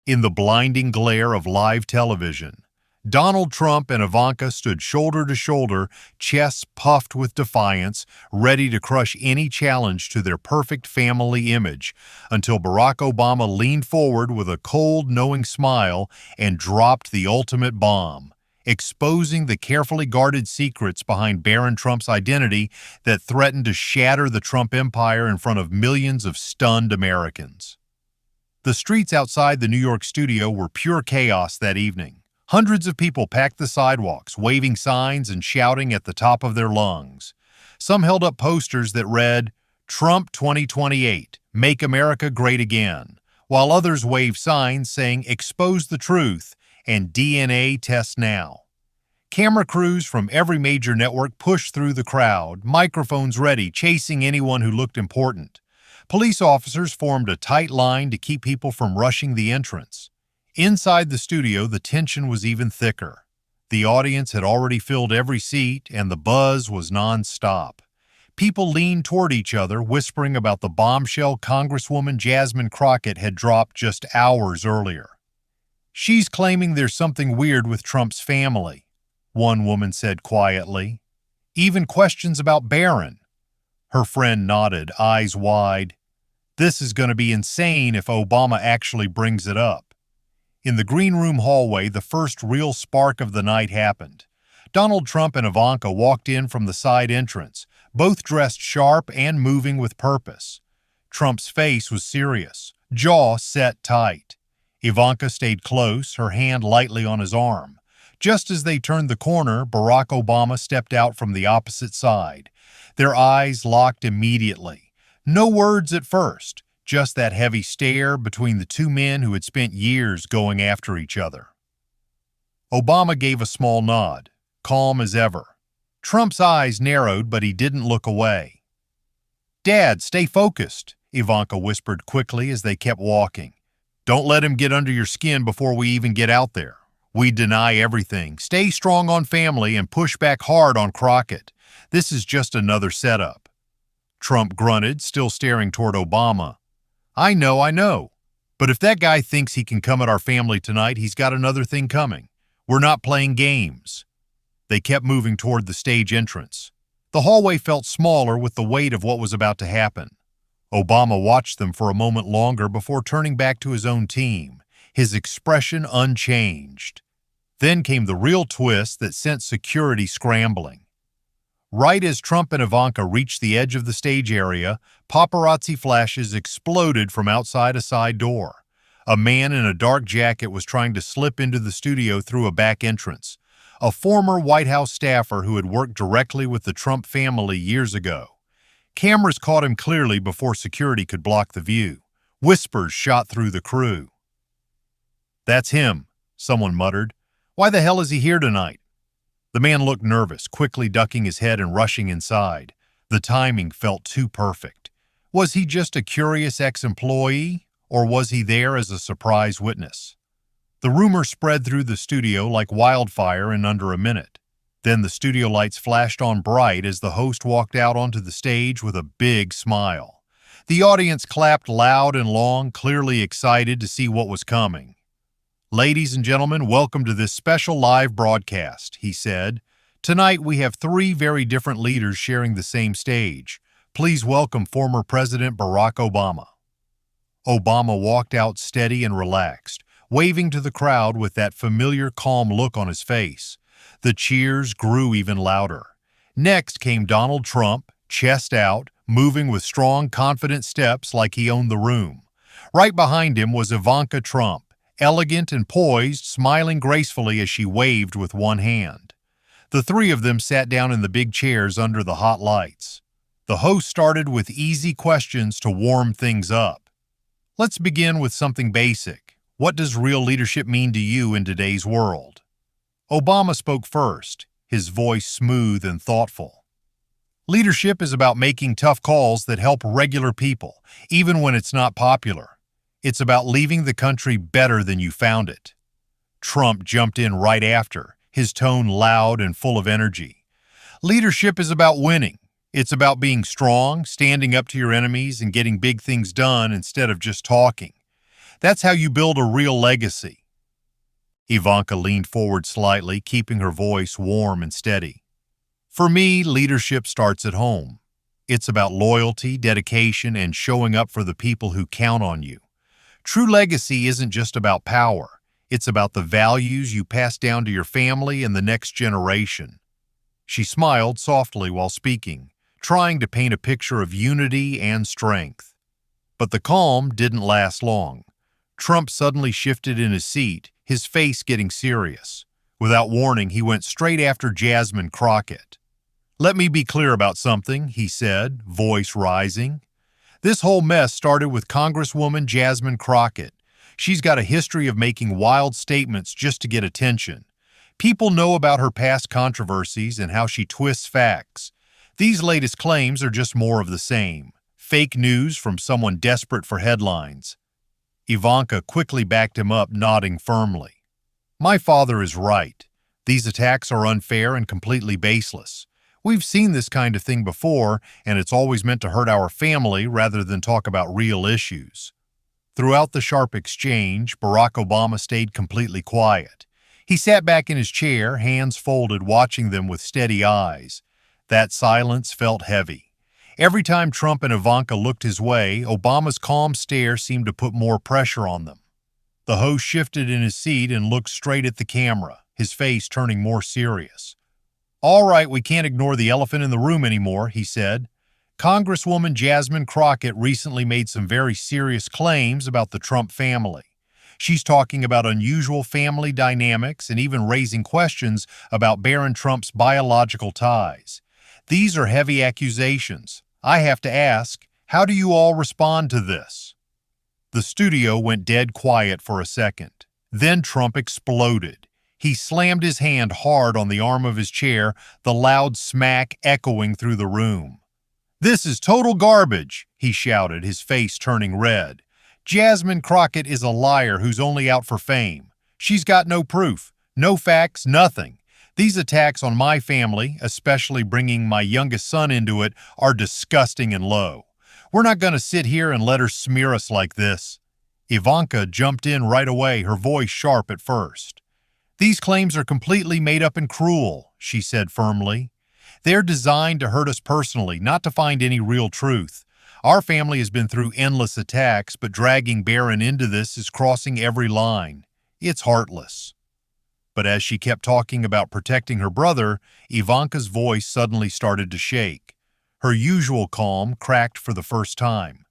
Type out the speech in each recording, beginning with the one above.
In the blinding glare of live television, Donald Trump and Ivanka stood shoulder to shoulder, chests puffed with defiance, ready to crush any challenge to their perfect family image, until Barack Obama leaned forward with a cold, knowing smile and dropped the ultimate bomb, exposing the carefully guarded secrets behind Barron Trump's identity that threatened to shatter the Trump empire in front of millions of stunned Americans. The streets outside the New York studio were pure chaos that evening. Hundreds of people packed the sidewalks, waving signs and shouting at the top of their lungs. Some held up posters that read, "Trump 2028, Make America Great Again," while others waved signs saying, "Expose the truth" and "DNA test now." Camera crews from every major network pushed through the crowd, microphones ready, chasing anyone who looked important. Police officers formed a tight line to keep people from rushing the entrance. Inside the studio, the tension was even thicker. The audience had already filled every seat, and the buzz was non-stop. People leaned toward each other, whispering about the bombshell Congresswoman Jasmine Crockett had dropped just hours earlier. "She's claiming there's something weird with Trump's family," one woman said quietly. "Even questions about Barron." Her friend nodded, eyes wide. "This is going to be insane if Obama actually brings it up." In the green room hallway, the first real spark of the night happened. Donald Trump and Ivanka walked in from the side entrance, both dressed sharp and moving with purpose. Trump's face was serious, jaw set tight. Ivanka stayed close, her hand lightly on his arm. Just as they turned the corner, Barack Obama stepped out from the opposite side. Their eyes locked immediately. No words at first. Just that heavy stare between the two men who had spent years going after each other. Obama gave a small nod, calm as ever. Trump's eyes narrowed, but he didn't look away. "Dad, stay focused," Ivanka whispered quickly as they kept walking. "Don't let him get under your skin before we even get out there. We deny everything. Stay strong on family and push back hard on Crockett. This is just another setup." Trump grunted, still staring toward Obama. I know. But if that guy thinks he can come at our family tonight, he's got another thing coming. We're not playing games." They kept moving toward the stage entrance. The hallway felt smaller with the weight of what was about to happen. Obama watched them for a moment longer before turning back to his own team, his expression unchanged. Then came the real twist that sent security scrambling. Right as Trump and Ivanka reached the edge of the stage area, paparazzi flashes exploded from outside a side door. A man in a dark jacket was trying to slip into the studio through a back entrance, a former White House staffer who had worked directly with the Trump family years ago. Cameras caught him clearly before security could block the view. Whispers shot through the crew. "That's him," someone muttered. "Why the hell is he here tonight?" The man looked nervous, quickly ducking his head and rushing inside. The timing felt too perfect. Was he just a curious ex-employee, or was he there as a surprise witness? The rumor spread through the studio like wildfire in under a minute. Then the studio lights flashed on bright as the host walked out onto the stage with a big smile. The audience clapped loud and long, clearly excited to see what was coming. "Ladies and gentlemen, welcome to this special live broadcast," he said. "Tonight we have three very different leaders sharing the same stage. Please welcome former President Barack Obama." Obama walked out steady and relaxed, waving to the crowd with that familiar calm look on his face. The cheers grew even louder. Next came Donald Trump, chest out, moving with strong, confident steps like he owned the room. Right behind him was Ivanka Trump, elegant and poised, smiling gracefully as she waved with one hand. The three of them sat down in the big chairs under the hot lights. The host started with easy questions to warm things up. "Let's begin with something basic. What does real leadership mean to you in today's world?" Obama spoke first, his voice smooth and thoughtful. "Leadership is about making tough calls that help regular people, even when it's not popular. It's about leaving the country better than you found it." Trump jumped in right after, his tone loud and full of energy. "Leadership is about winning. It's about being strong, standing up to your enemies, and getting big things done instead of just talking. That's how you build a real legacy." Ivanka leaned forward slightly, keeping her voice warm and steady. "For me, leadership starts at home. It's about loyalty, dedication, and showing up for the people who count on you. True legacy isn't just about power. It's about the values you pass down to your family and the next generation." She smiled softly while speaking, trying to paint a picture of unity and strength. But the calm didn't last long. Trump suddenly shifted in his seat, his face getting serious. Without warning, he went straight after Jasmine Crockett. "Let me be clear about something," he said, voice rising. "This whole mess started with Congresswoman Jasmine Crockett. She's got a history of making wild statements just to get attention. People know about her past controversies and how she twists facts. These latest claims are just more of the same. Fake news from someone desperate for headlines." Ivanka quickly backed him up, nodding firmly. "My father is right. These attacks are unfair and completely baseless. We've seen this kind of thing before, and it's always meant to hurt our family rather than talk about real issues." Throughout the sharp exchange, Barack Obama stayed completely quiet. He sat back in his chair, hands folded, watching them with steady eyes. That silence felt heavy. Every time Trump and Ivanka looked his way, Obama's calm stare seemed to put more pressure on them. The host shifted in his seat and looked straight at the camera, his face turning more serious. "All right, we can't ignore the elephant in the room anymore," he said. "Congresswoman Jasmine Crockett recently made some very serious claims about the Trump family. She's talking about unusual family dynamics and even raising questions about Barron Trump's biological ties. These are heavy accusations. I have to ask, how do you all respond to this?" The studio went dead quiet for a second. Then Trump exploded. He slammed his hand hard on the arm of his chair, the loud smack echoing through the room. "This is total garbage," he shouted, his face turning red. "Jasmine Crockett is a liar who's only out for fame. She's got no proof, no facts, nothing. These attacks on my family, especially bringing my youngest son into it, are disgusting and low. We're not going to sit here and let her smear us like this." Ivanka jumped in right away, her voice sharp at first. "These claims are completely made up and cruel," she said firmly. "They're designed to hurt us personally, not to find any real truth. Our family has been through endless attacks, but dragging Barron into this is crossing every line. It's heartless." But as she kept talking about protecting her brother, Ivanka's voice suddenly started to shake. Her usual calm cracked for the first time.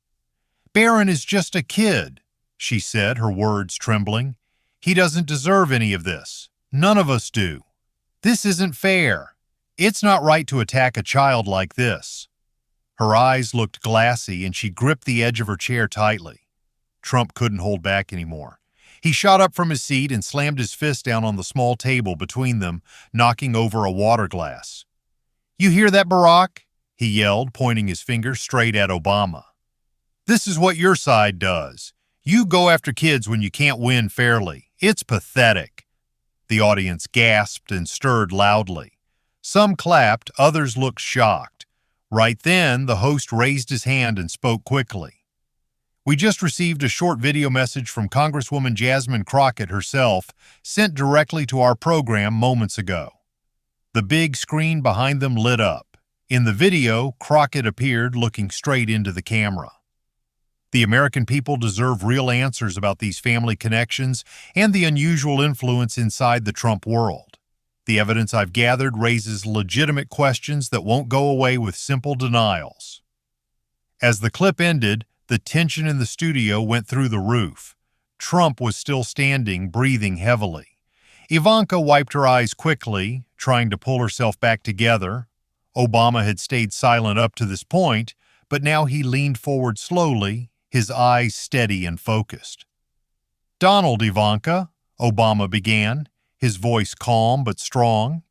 "Barron is just a kid," she said, her words trembling. "He doesn't deserve any of this. None of us do. This isn't fair. It's not right to attack a child like this." Her eyes looked glassy and she gripped the edge of her chair tightly. Trump couldn't hold back anymore. He shot up from his seat and slammed his fist down on the small table between them, knocking over a water glass. "You hear that, Barack?" he yelled, pointing his finger straight at Obama. "This is what your side does. You go after kids when you can't win fairly. It's pathetic." The audience gasped and stirred loudly. Some clapped, others looked shocked. Right then, the host raised his hand and spoke quickly. "We just received a short video message from Congresswoman Jasmine Crockett herself, sent directly to our program moments ago." The big screen behind them lit up. In the video, Crockett appeared looking straight into the camera. "The American people deserve real answers about these family connections and the unusual influence inside the Trump world. The evidence I've gathered raises legitimate questions that won't go away with simple denials." As the clip ended, the tension in the studio went through the roof. Trump was still standing, breathing heavily. Ivanka wiped her eyes quickly, trying to pull herself back together. Obama had stayed silent up to this point, but now he leaned forward slowly, his eyes steady and focused. "Donald, Ivanka," Obama began, his voice calm but strong.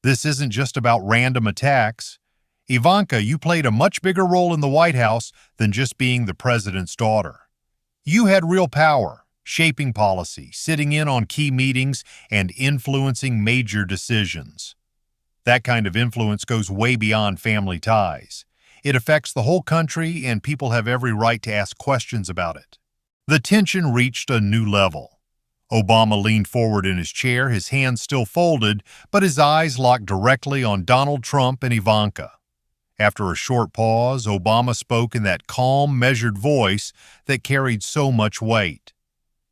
"This isn't just about random attacks. Ivanka, you played a much bigger role in the White House than just being the president's daughter. You had real power, shaping policy, sitting in on key meetings, and influencing major decisions. That kind of influence goes way beyond family ties. It affects the whole country, and people have every right to ask questions about it." The tension reached a new level. Obama leaned forward in his chair, his hands still folded, but his eyes locked directly on Donald Trump and Ivanka. After a short pause, Obama spoke in that calm, measured voice that carried so much weight.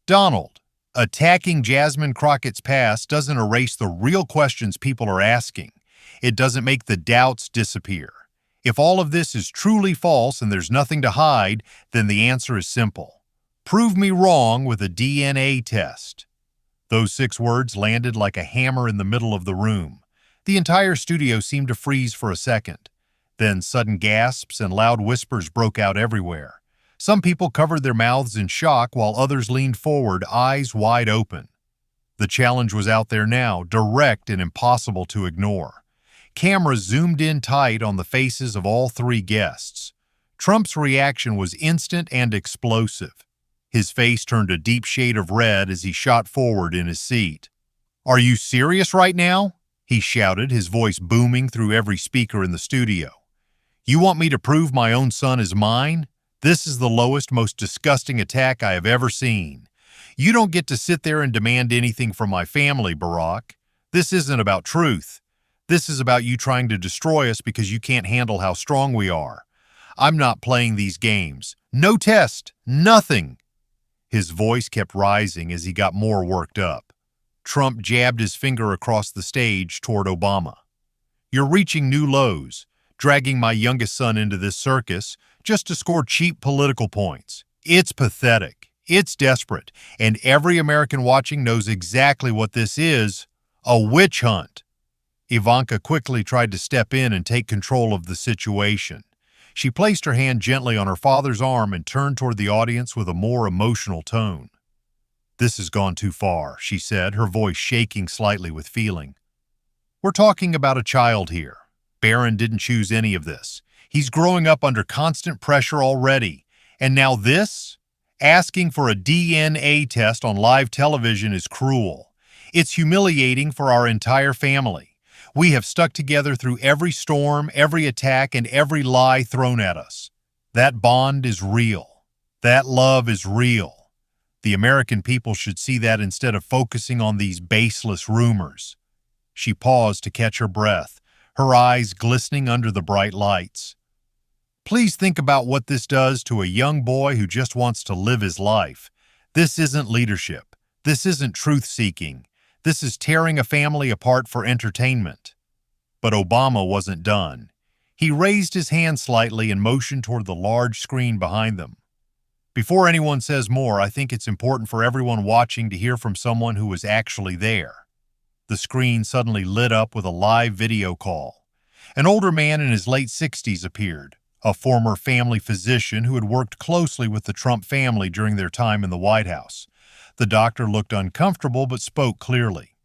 Donald, attacking Jasmine Crockett's past doesn't erase the real questions people are asking. It doesn't make the doubts disappear. If all of this is truly false and there's nothing to hide, then the answer is simple. Prove me wrong with a DNA test. Those 6 words landed like a hammer in the middle of the room. The entire studio seemed to freeze for a second. Then sudden gasps and loud whispers broke out everywhere. Some people covered their mouths in shock while others leaned forward, eyes wide open. The challenge was out there now, direct and impossible to ignore. Cameras zoomed in tight on the faces of all 3 guests. Trump's reaction was instant and explosive. His face turned a deep shade of red as he shot forward in his seat. "Are you serious right now?" he shouted, his voice booming through every speaker in the studio. "You want me to prove my own son is mine? This is the lowest, most disgusting attack I have ever seen. You don't get to sit there and demand anything from my family, Barack. This isn't about truth. This is about you trying to destroy us because you can't handle how strong we are. I'm not playing these games. No test. Nothing." His voice kept rising as he got more worked up. Trump jabbed his finger across the stage toward Obama. "You're reaching new lows, dragging my youngest son into this circus just to score cheap political points. It's pathetic. It's desperate. And every American watching knows exactly what this is, a witch hunt." Ivanka quickly tried to step in and take control of the situation. She placed her hand gently on her father's arm and turned toward the audience with a more emotional tone. "This has gone too far," she said, her voice shaking slightly with feeling. "We're talking about a child here. Barron didn't choose any of this. He's growing up under constant pressure already. And now this? Asking for a DNA test on live television is cruel. It's humiliating for our entire family. We have stuck together through every storm, every attack, and every lie thrown at us. That bond is real. That love is real. The American people should see that instead of focusing on these baseless rumors." She paused to catch her breath, her eyes glistening under the bright lights. "Please think about what this does to a young boy who just wants to live his life. This isn't leadership. This isn't truth-seeking. This is tearing a family apart for entertainment." But Obama wasn't done. He raised his hand slightly and motioned toward the large screen behind them. "Before anyone says more, I think it's important for everyone watching to hear from someone who was actually there." The screen suddenly lit up with a live video call. An older man in his late 60s appeared, a former family physician who had worked closely with the Trump family during their time in the White House. The doctor looked uncomfortable but spoke clearly.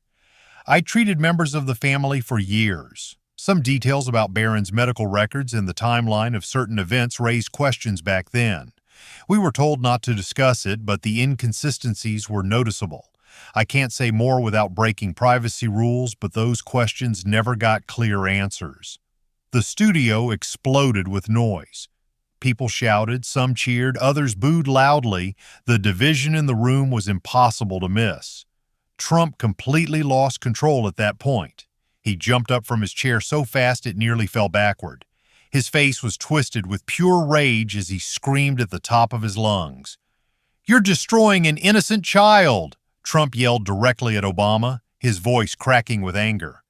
"I treated members of the family for years. Some details about Barron's medical records and the timeline of certain events raised questions back then. We were told not to discuss it, but the inconsistencies were noticeable. I can't say more without breaking privacy rules, but those questions never got clear answers." The studio exploded with noise. People shouted, some cheered, others booed loudly. The division in the room was impossible to miss. Trump completely lost control at that point. He jumped up from his chair so fast it nearly fell backward. His face was twisted with pure rage as he screamed at the top of his lungs. "You're destroying an innocent child!" Trump yelled directly at Obama, his voice cracking with anger.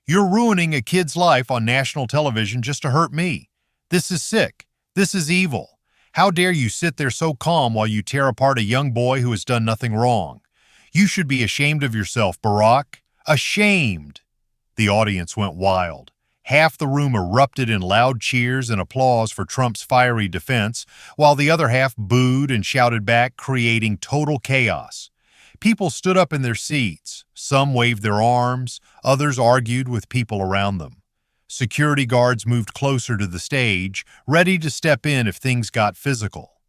"You're ruining a kid's life on national television just to hurt me. This is sick. This is evil. How dare you sit there so calm while you tear apart a young boy who has done nothing wrong? You should be ashamed of yourself, Barack. Ashamed!" The audience went wild. Half the room erupted in loud cheers and applause for Trump's fiery defense, while the other half booed and shouted back, creating total chaos. People stood up in their seats. Some waved their arms, others argued with people around them. Security guards moved closer to the stage, ready to step in if things got physical.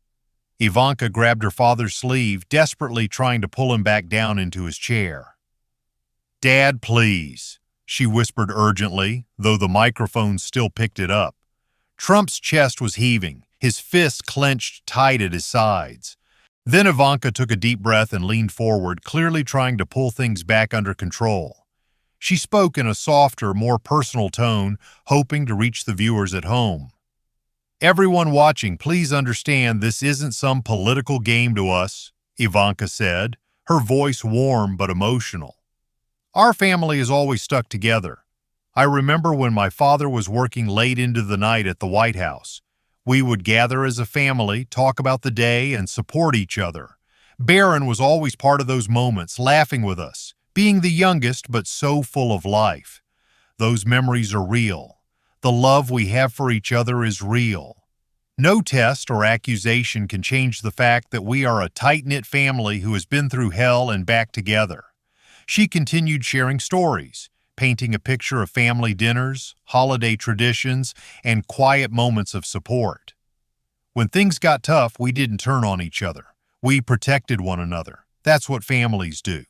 Ivanka grabbed her father's sleeve, desperately trying to pull him back down into his chair. "Dad, please," she whispered urgently, though the microphone still picked it up. Trump's chest was heaving, his fists clenched tight at his sides. Then Ivanka took a deep breath and leaned forward, clearly trying to pull things back under control. She spoke in a softer, more personal tone, hoping to reach the viewers at home. "Everyone watching, please understand this isn't some political game to us," Ivanka said, her voice warm but emotional. "Our family has always stuck together. I remember when my father was working late into the night at the White House. We would gather as a family, talk about the day, and support each other. Barron was always part of those moments, laughing with us, being the youngest but so full of life. Those memories are real. The love we have for each other is real. No test or accusation can change the fact that we are a tight-knit family who has been through hell and back together." She continued sharing stories, painting a picture of family dinners, holiday traditions, and quiet moments of support. "When things got tough, we didn't turn on each other. We protected one another. That's what families do.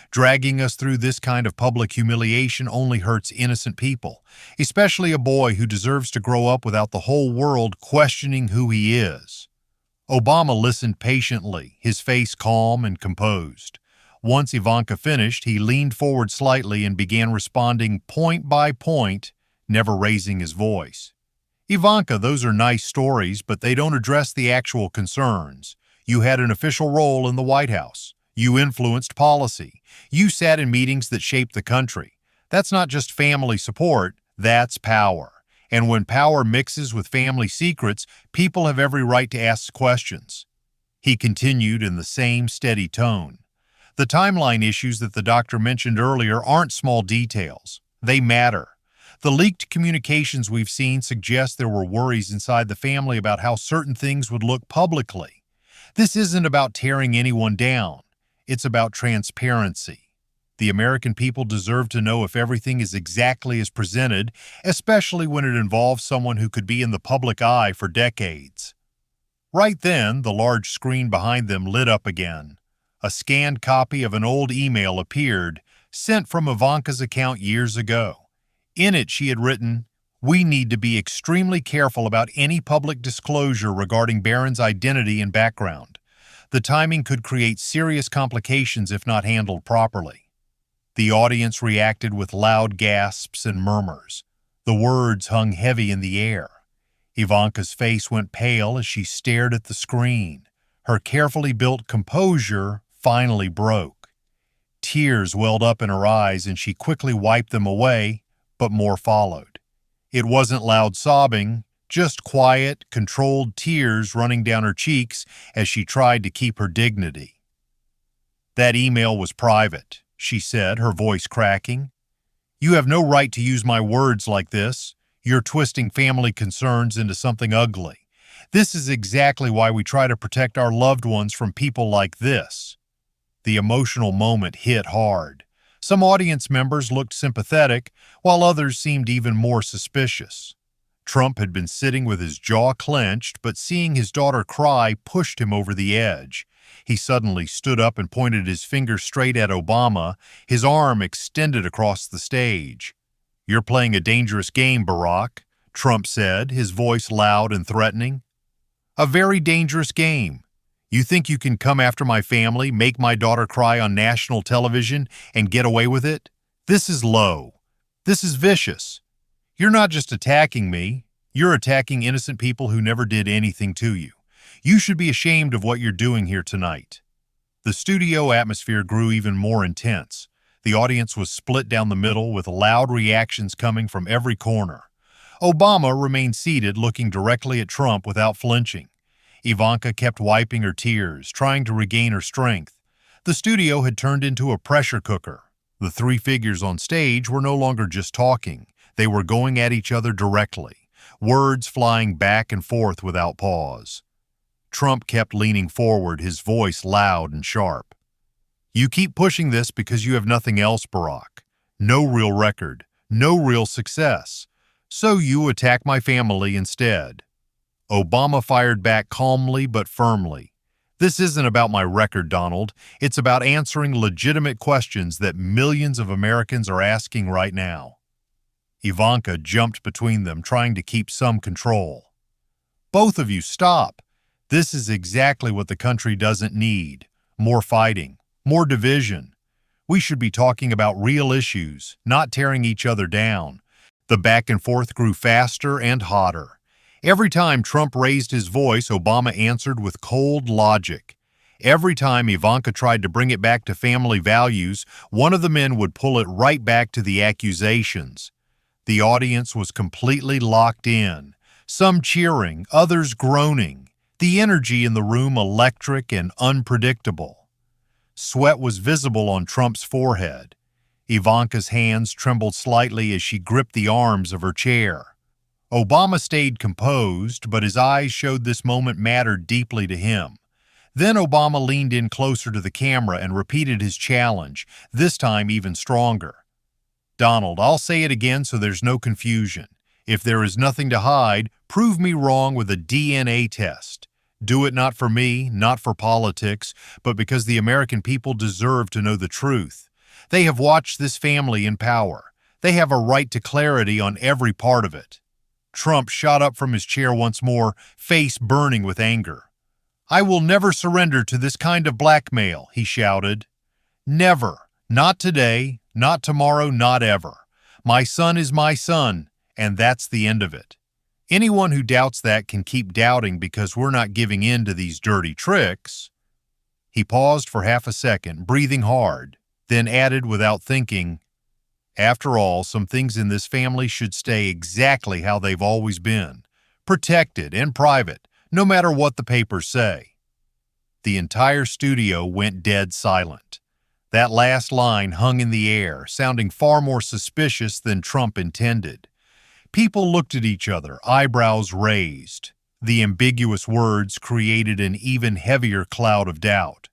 Dragging us through this kind of public humiliation only hurts innocent people, especially a boy who deserves to grow up without the whole world questioning who he is." Obama listened patiently, his face calm and composed. Once Ivanka finished, he leaned forward slightly and began responding point by point, never raising his voice. "Ivanka, those are nice stories, but they don't address the actual concerns. You had an official role in the White House. You influenced policy. You sat in meetings that shaped the country. That's not just family support, that's power. And when power mixes with family secrets, people have every right to ask questions." He continued in the same steady tone. "The timeline issues that the doctor mentioned earlier aren't small details. They matter. The leaked communications we've seen suggest there were worries inside the family about how certain things would look publicly. This isn't about tearing anyone down. It's about transparency. The American people deserve to know if everything is exactly as presented, especially when it involves someone who could be in the public eye for decades." Right then, the large screen behind them lit up again. A scanned copy of an old email appeared, sent from Ivanka's account years ago. In it, she had written, "We need to be extremely careful about any public disclosure regarding Barron's identity and background. The timing could create serious complications if not handled properly." The audience reacted with loud gasps and murmurs. The words hung heavy in the air. Ivanka's face went pale as she stared at the screen. Her carefully built composure finally broke. Tears welled up in her eyes and she quickly wiped them away, but more followed. It wasn't loud sobbing, just quiet, controlled tears running down her cheeks as she tried to keep her dignity. "That email was private," she said, her voice cracking. "You have no right to use my words like this. You're twisting family concerns into something ugly. This is exactly why we try to protect our loved ones from people like this." The emotional moment hit hard. Some audience members looked sympathetic, while others seemed even more suspicious. Trump had been sitting with his jaw clenched, but seeing his daughter cry pushed him over the edge. He suddenly stood up and pointed his finger straight at Obama, his arm extended across the stage. "You're playing a dangerous game, Barack," Trump said, his voice loud and threatening. "A very dangerous game. You think you can come after my family, make my daughter cry on national television, and get away with it? This is low. This is vicious. You're not just attacking me, you're attacking innocent people who never did anything to you. You should be ashamed of what you're doing here tonight." The studio atmosphere grew even more intense. The audience was split down the middle with loud reactions coming from every corner. Obama remained seated, looking directly at Trump without flinching. Ivanka kept wiping her tears, trying to regain her strength. The studio had turned into a pressure cooker. The three figures on stage were no longer just talking. They were going at each other directly, words flying back and forth without pause. Trump kept leaning forward, his voice loud and sharp. "You keep pushing this because you have nothing else, Barack. No real record, no real success. So you attack my family instead." Obama fired back calmly but firmly. "This isn't about my record, Donald. It's about answering legitimate questions that millions of Americans are asking right now." Ivanka jumped between them, trying to keep some control. "Both of you, stop. This is exactly what the country doesn't need. More fighting, more division. We should be talking about real issues, not tearing each other down. The back and forth grew faster and hotter. Every time Trump raised his voice, Obama answered with cold logic. Every time Ivanka tried to bring it back to family values, one of the men would pull it right back to the accusations. The audience was completely locked in, some cheering, others groaning, the energy in the room electric and unpredictable. Sweat was visible on Trump's forehead. Ivanka's hands trembled slightly as she gripped the arms of her chair. Obama stayed composed, but his eyes showed this moment mattered deeply to him. Then Obama leaned in closer to the camera and repeated his challenge, this time even stronger. Donald, I'll say it again so there's no confusion. If there is nothing to hide, prove me wrong with a DNA test. Do it not for me, not for politics, but because the American people deserve to know the truth. They have watched this family in power. They have a right to clarity on every part of it. Trump shot up from his chair once more, face burning with anger. I will never surrender to this kind of blackmail, he shouted. Never. Not today, not tomorrow, not ever. My son is my son, and that's the end of it. Anyone who doubts that can keep doubting because we're not giving in to these dirty tricks. He paused for half a second, breathing hard, then added without thinking, after all, some things in this family should stay exactly how they've always been, protected and private, no matter what the papers say. The entire studio went dead silent. That last line hung in the air, sounding far more suspicious than Trump intended. People looked at each other, eyebrows raised. The ambiguous words created an even heavier cloud of doubt.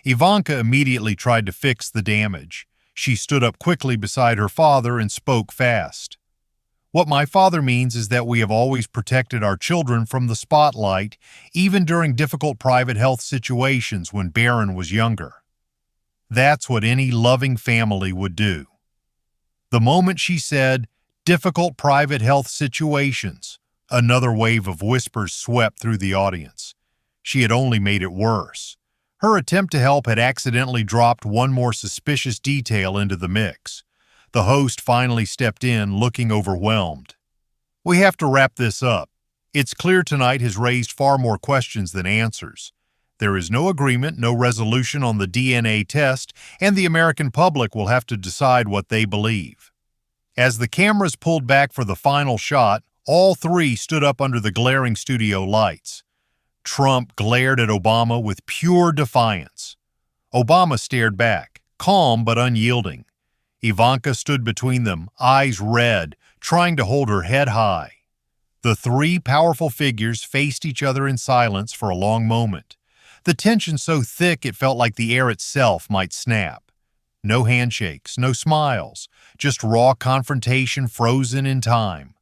Ivanka immediately tried to fix the damage. She stood up quickly beside her father and spoke fast. What my father means is that we have always protected our children from the spotlight, even during difficult private health situations when Barron was younger. That's what any loving family would do. The moment she said, difficult private health situations, another wave of whispers swept through the audience. She had only made it worse. Her attempt to help had accidentally dropped one more suspicious detail into the mix. The host finally stepped in, looking overwhelmed. We have to wrap this up. It's clear tonight has raised far more questions than answers. There is no agreement, no resolution on the DNA test, and the American public will have to decide what they believe. As the cameras pulled back for the final shot, all three stood up under the glaring studio lights. Trump glared at Obama with pure defiance. Obama stared back, calm but unyielding. Ivanka stood between them, eyes red, trying to hold her head high. The three powerful figures faced each other in silence for a long moment. The tension so thick it felt like the air itself might snap. No handshakes, no smiles, just raw confrontation frozen in time.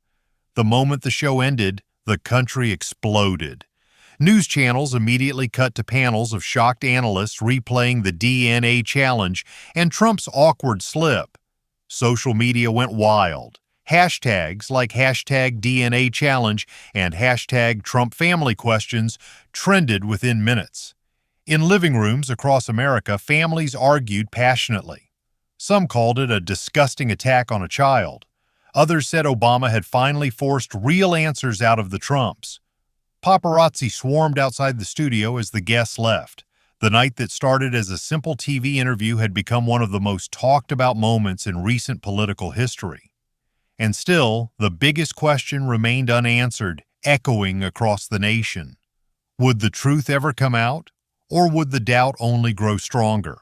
The moment the show ended, the country exploded. News channels immediately cut to panels of shocked analysts replaying the DNA challenge and Trump's awkward slip. Social media went wild. Hashtags like hashtag DNA challenge and hashtag Trump family questions trended within minutes. In living rooms across America, families argued passionately. Some called it a disgusting attack on a child. Others said Obama had finally forced real answers out of the Trumps. Paparazzi swarmed outside the studio as the guests left. The night that started as a simple TV interview had become one of the most talked about moments in recent political history. And still, the biggest question remained unanswered, echoing across the nation. Would the truth ever come out, or would the doubt only grow stronger?